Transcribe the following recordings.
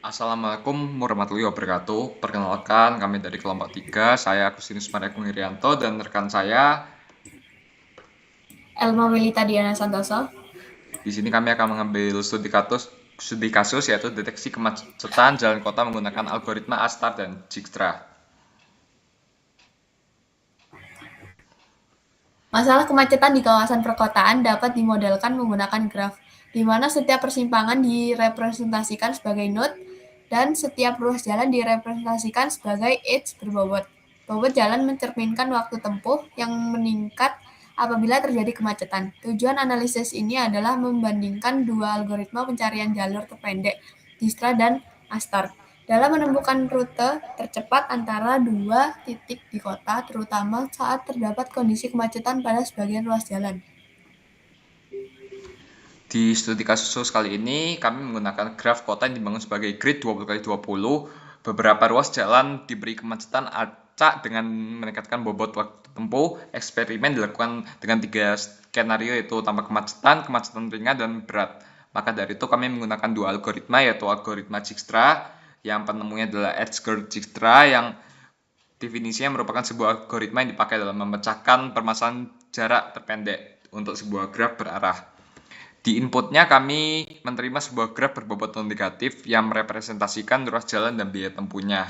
Assalamualaikum warahmatullahi wabarakatuh. Perkenalkan, kami dari kelompok 3. Saya Agustinus Maria Irianto dan rekan saya. Elma Melita Diana Santoso. Di sini kami akan mengambil studi kasus yaitu deteksi kemacetan jalan kota menggunakan algoritma Astar dan Dijkstra. Masalah kemacetan di kawasan perkotaan dapat dimodelkan menggunakan graf, di mana setiap persimpangan direpresentasikan sebagai node dan setiap ruas jalan direpresentasikan sebagai edge berbobot. Bobot jalan mencerminkan waktu tempuh yang meningkat apabila terjadi kemacetan. Tujuan analisis ini adalah membandingkan dua algoritma pencarian jalur terpendek, Dijkstra dan Astar, dalam menemukan rute tercepat antara dua titik di kota, terutama saat terdapat kondisi kemacetan pada sebagian ruas jalan. Di studi kasus kali ini, kami menggunakan graf kota yang dibangun sebagai grid 20x20. Beberapa ruas jalan diberi kemacetan acak dengan meningkatkan bobot waktu tempuh. Eksperimen dilakukan dengan 3 skenario, yaitu tanpa kemacetan, kemacetan ringan, dan berat. Maka dari itu kami menggunakan dua algoritma, yaitu algoritma Dijkstra yang penemunya adalah Edgar Dijkstra, yang definisinya merupakan sebuah algoritma yang dipakai dalam memecahkan permasalahan jarak terpendek untuk sebuah graf berarah. Di inputnya kami menerima sebuah graf berbobot non negatif yang merepresentasikan ruas jalan dan biaya tempuhnya.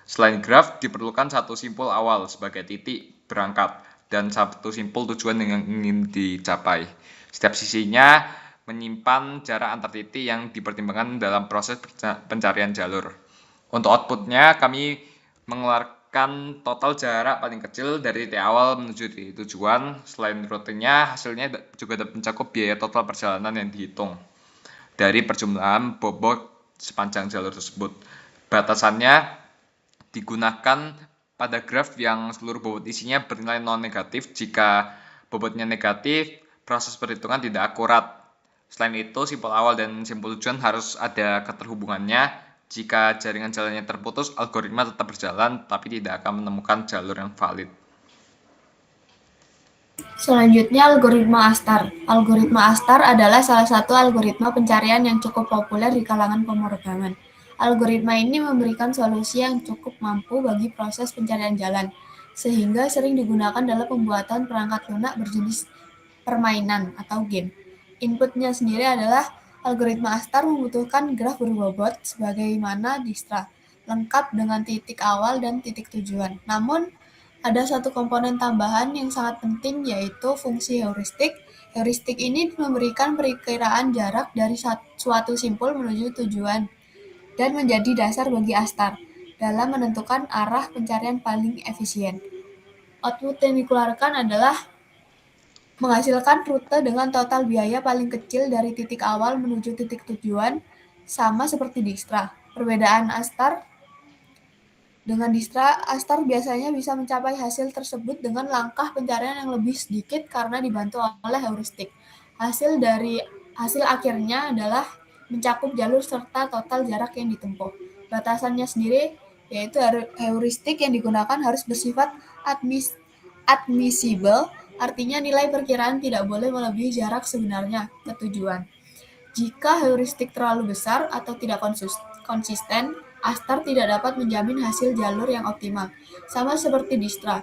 Selain graf, diperlukan satu simpul awal sebagai titik berangkat dan satu simpul tujuan yang ingin dicapai. Setiap sisinya menyimpan jarak antar titik yang dipertimbangkan dalam proses pencarian jalur. Untuk outputnya, kami mengeluarkan total jarak paling kecil dari titik awal menuju titik tujuan. Selain rutenya, hasilnya juga dapat mencakup biaya total perjalanan yang dihitung dari perjumlahan bobot sepanjang jalur tersebut. Batasannya digunakan pada graf yang seluruh bobot isinya bernilai non negatif. Jika bobotnya negatif, proses perhitungan tidak akurat. Selain itu, simpul awal dan simpul tujuan harus ada keterhubungannya. Jika jaringan jalannya terputus, algoritma tetap berjalan, tapi tidak akan menemukan jalur yang valid. Selanjutnya, algoritma Astar. Algoritma Astar adalah salah satu algoritma pencarian yang cukup populer di kalangan pemrograman. Algoritma ini memberikan solusi yang cukup mampu bagi proses pencarian jalan, sehingga sering digunakan dalam pembuatan perangkat lunak berjenis permainan atau game. Inputnya sendiri adalah algoritma Astar membutuhkan graf berbobot sebagaimana Dijkstra, lengkap dengan titik awal dan titik tujuan. Namun, ada satu komponen tambahan yang sangat penting, yaitu fungsi heuristik. Heuristik ini memberikan perkiraan jarak dari suatu simpul menuju tujuan dan menjadi dasar bagi Astar dalam menentukan arah pencarian paling efisien. Output yang dikeluarkan adalah menghasilkan rute dengan total biaya paling kecil dari titik awal menuju titik tujuan, sama seperti Dijkstra. Perbedaan Astar dengan Dijkstra, Astar biasanya bisa mencapai hasil tersebut dengan langkah pencarian yang lebih sedikit karena dibantu oleh heuristik. Hasil akhirnya adalah mencakup jalur serta total jarak yang ditempuh. Batasannya sendiri yaitu heuristik yang digunakan harus bersifat admissible, artinya nilai perkiraan tidak boleh melebihi jarak sebenarnya ke tujuan. Jika heuristik terlalu besar atau tidak konsisten, Astar tidak dapat menjamin hasil jalur yang optimal. Sama seperti Dijkstra,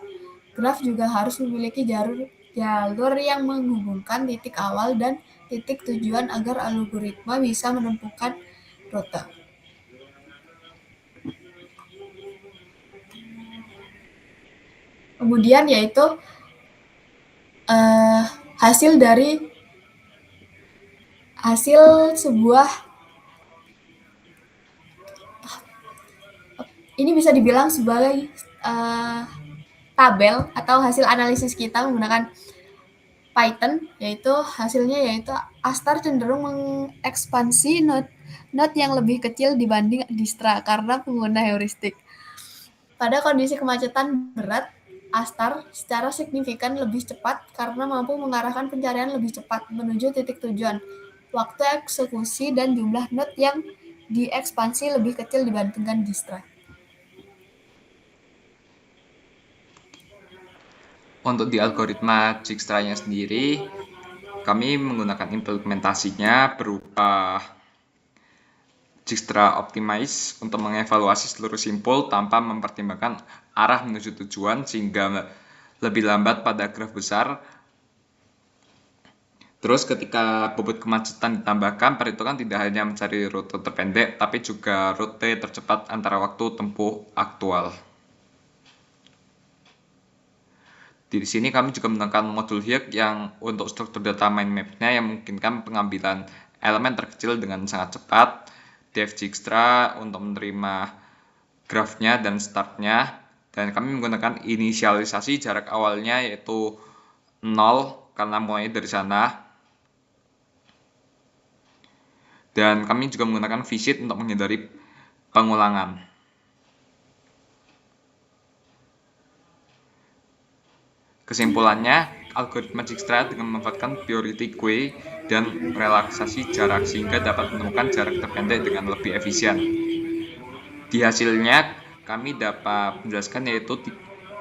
graf juga harus memiliki jalur yang menghubungkan titik awal dan titik tujuan agar algoritma bisa menemukan rute. Kemudian yaitu eh, hasil dari hasil sebuah ini bisa dibilang sebagai uh, tabel atau hasil analisis kita menggunakan Python, yaitu hasilnya yaitu Astar cenderung mengekspansi node yang lebih kecil dibanding Dijkstra karena pengguna heuristik. Pada kondisi kemacetan berat, Astar secara signifikan lebih cepat karena mampu mengarahkan pencarian lebih cepat menuju titik tujuan. Waktu eksekusi dan jumlah node yang diekspansi lebih kecil dibandingkan Dijkstra. Untuk di algoritma Dijkstra-nya sendiri, kami menggunakan implementasinya berupa Dijkstra Optimize untuk mengevaluasi seluruh simpul tanpa mempertimbangkan arah menuju tujuan sehingga lebih lambat pada graf besar. Terus ketika bobot kemacetan ditambahkan, perhitungan tidak hanya mencari rute terpendek, tapi juga rute tercepat antara waktu tempuh aktual. Di sini kami juga menemukan modul HIRC yang untuk struktur data mind map-nya yang memungkinkan pengambilan elemen terkecil dengan sangat cepat, Dijkstra untuk menerima grafnya dan startnya, dan kami menggunakan inisialisasi jarak awalnya yaitu 0 karena mulai dari sana, dan kami juga menggunakan visit untuk menghindari pengulangan. Kesimpulannya, algoritma Dijkstra dengan memanfaatkan priority queue dan relaksasi jarak sehingga dapat menemukan jarak terpendek dengan lebih efisien. Di hasilnya, kami dapat menjelaskan yaitu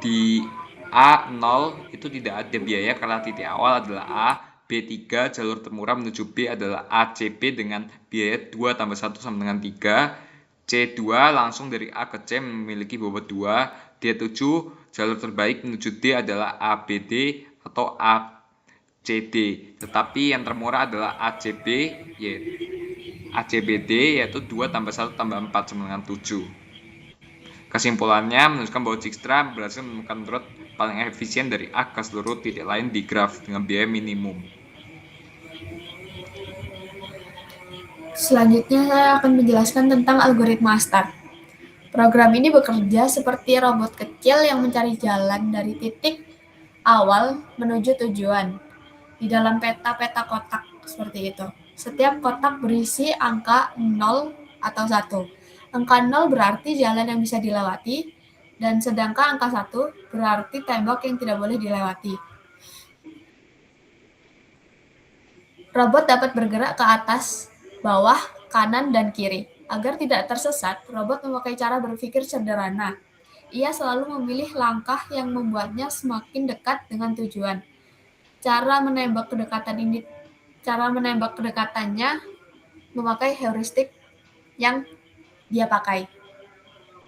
di A0 itu tidak ada biaya karena titik awal adalah A, B3 jalur termurah menuju B adalah ACB dengan biaya 2 tambah 1 sama dengan 3, C2 langsung dari A ke C memiliki bobot 2, D7 jalur terbaik menuju D adalah ABD atau ACD, tetapi yang termurah adalah ACB yaitu ACBD yaitu 2 tambah 1 tambah 4 sama dengan 7. Kesimpulannya menunjukkan bahwa Dijkstra berhasil menemukan rute paling efisien dari A ke seluruh titik lain di graf dengan biaya minimum. Selanjutnya saya akan menjelaskan tentang algoritma ASTAR. Program ini bekerja seperti robot kecil yang mencari jalan dari titik awal menuju tujuan di dalam peta-peta kotak seperti itu. Setiap kotak berisi angka 0 atau 1. Angka 0 berarti jalan yang bisa dilewati, dan sedangkan angka 1 berarti tembok yang tidak boleh dilewati. Robot dapat bergerak ke atas, bawah, kanan, dan kiri. Agar tidak tersesat, robot memakai cara berpikir sederhana. Ia selalu memilih langkah yang membuatnya semakin dekat dengan tujuan. Cara menembak kedekatannya memakai heuristik yang dia pakai,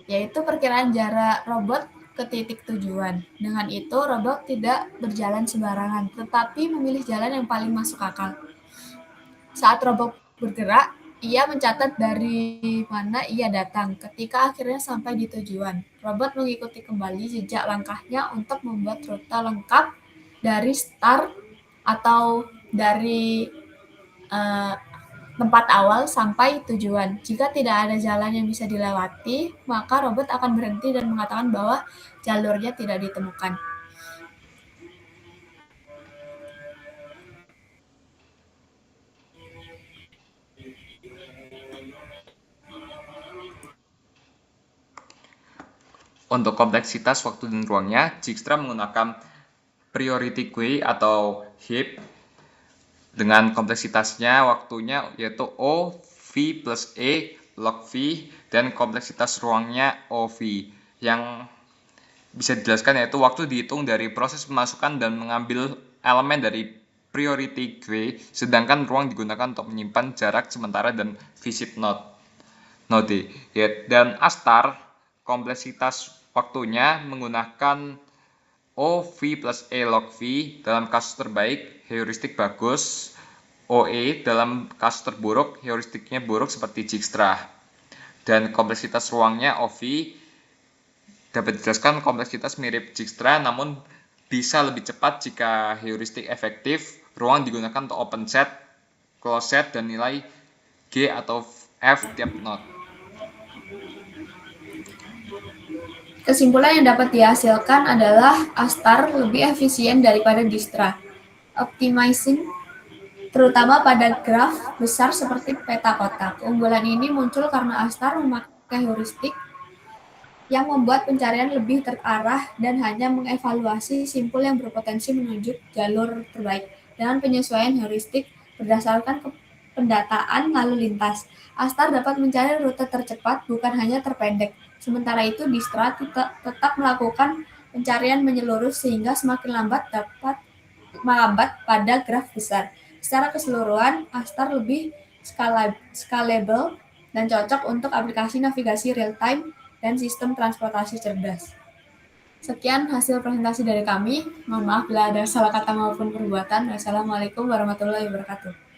yaitu perkiraan jarak robot ke titik tujuan. Dengan itu, robot tidak berjalan sembarangan, tetapi memilih jalan yang paling masuk akal. Saat robot bergerak, ia mencatat dari mana ia datang. Ketika akhirnya sampai di tujuan, robot mengikuti kembali jejak langkahnya untuk membuat rute lengkap dari start atau dari tempat awal sampai tujuan. Jika tidak ada jalan yang bisa dilewati, maka robot akan berhenti dan mengatakan bahwa jalurnya tidak ditemukan. Untuk kompleksitas waktu dan ruangnya, Dijkstra menggunakan priority queue atau heap dengan kompleksitasnya waktunya yaitu O, V plus E, log V, dan kompleksitas ruangnya OV. Yang bisa dijelaskan yaitu waktu dihitung dari proses pemasukan dan mengambil elemen dari priority queue, sedangkan ruang digunakan untuk menyimpan jarak sementara dan visit node. Dan ASTAR, kompleksitas waktunya menggunakan OV plus E log V dalam kasus terbaik, heuristik bagus, OE dalam kasus terburuk, heuristiknya buruk seperti Dijkstra. Dan kompleksitas ruangnya OV dapat dijelaskan kompleksitas mirip Dijkstra namun bisa lebih cepat jika heuristik efektif, ruang digunakan untuk open set, close set, dan nilai G atau F tiap node. Kesimpulan yang dapat dihasilkan adalah ASTAR lebih efisien daripada Dijkstra. Optimizing, terutama pada graf besar seperti peta kotak. Keunggulan ini muncul karena ASTAR memakai heuristik yang membuat pencarian lebih terarah dan hanya mengevaluasi simpul yang berpotensi menuju jalur terbaik. Dengan penyesuaian heuristik berdasarkan pendataan lalu lintas, ASTAR dapat mencari rute tercepat, bukan hanya terpendek. Sementara itu, Dijkstra tetap melakukan pencarian menyeluruh sehingga semakin lambat dapat melambat pada graf besar. Secara keseluruhan, ASTAR lebih scalable dan cocok untuk aplikasi navigasi real-time dan sistem transportasi cerdas. Sekian hasil presentasi dari kami. Mohon maaf bila ada salah kata maupun perbuatan. Wassalamualaikum warahmatullahi wabarakatuh.